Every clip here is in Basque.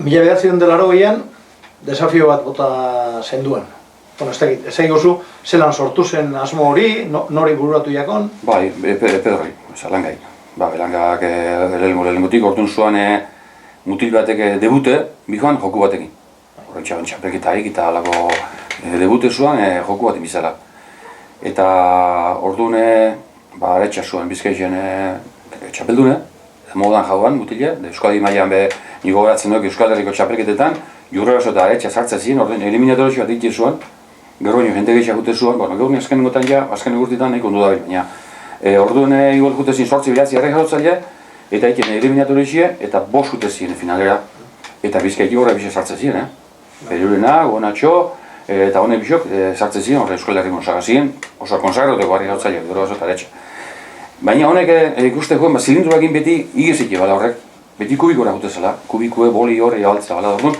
1980an desafio bat bota zenduen. Bueno, ez da iguzu, zelan sortu zen asmo hori, nori bururatu jakon? Bai, epe horri, Langai. Langak lehengotik orduan zuan mutil batek debute, bihoan joku batekin. Horren txaben txapelketaik eta alako debute zuan joku batekin bizala. Eta orduan aretsa zuen Bizkaixen txapeldune, modan jauan mutile, Euskadi mailan nigo geratzen duk Euskal Herriko txapelketetan, Jurrebaso eta aretsa sartzen ziren, orduan eliminatorio bat ditu zuen, gero jende gehiago jute zuen, gaur azken gotan ja, azken urtetan nahiko ondo da baina. Orduan igual jute zin sortzi bilatzi errek jarotzaile, eta iken eliminatorio eta bost jute ziren finalera, eta Bizkaiki horre bixe sartzen ziren, Perurena, Gonatxo, eta honek bisok sartzen ziren, horre Euskal Herriko sagazien, oso konsagroteko harri jarotzaile, Jurrebaso eta aretsa. Baina honek ikusteko, zilindruakin beti igezik ebala horrek, beti kubikora jute zela, kubikue, boli horre altzea bala orduan,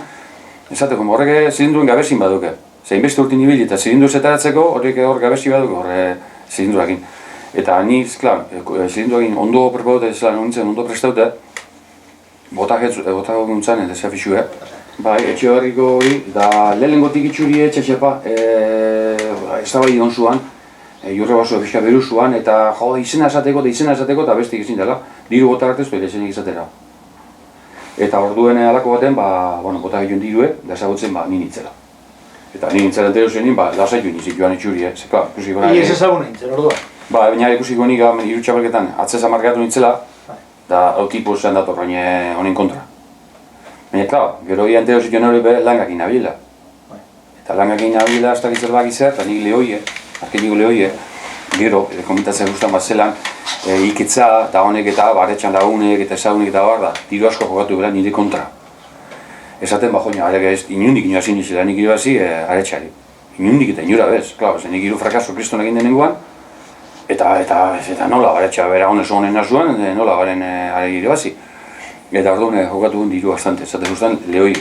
esateko, horrek zilindruen gabezin baduke. Zein beste urtin ibili eta zilindru zetaratzeko horrek hor gabezi baduke horre zilindruakin. Eta ni, klar, zilindruakin ondo prepaute zelan nintzen, ondo prestaute, botak guntzen desafizue. Bai, etxe horriko hori, da lehengotik itxuri etxepa, ez da bai hon zuan, Jurrebaso fiska beru zuan, eta izena esateko eta beste egizin dela, diru botak artez bere esenik izatera. Eta orduen alako baten, botak egin dirue, da ezagutzen ni nintzela. Eta ni nintzen entero zenin, lasaitu nizik joan itxuri, ikusi gona... Iez ezagun nintzen, orduan? Baina ikusi goni hiru txapelketan atzez amarkatu nintzela, da autipo zen dator, baina honen kontra. Baina, gero ia entero zitu hori langakin nabila. Eta langakin nabila hasta gizzer baki zer, eta nik lehoie, arkeniko lehoie, gero, komitatzea guztan bat zelan, ikitza, eta honek eta baretxan lagunek eta ezagunek eta bar da, diru asko jokatu gara nire kontra. Esaten joina, inundik inoazin izela nik irabazi aretxari. Inundik eta inura bez, nik iru frakaso kriston egin denengoan, eta nola aretxa bera honezo honen nazuan, nola baren irabazi. Eta orduan jokatu diru bastante, esaten guztan lehoi.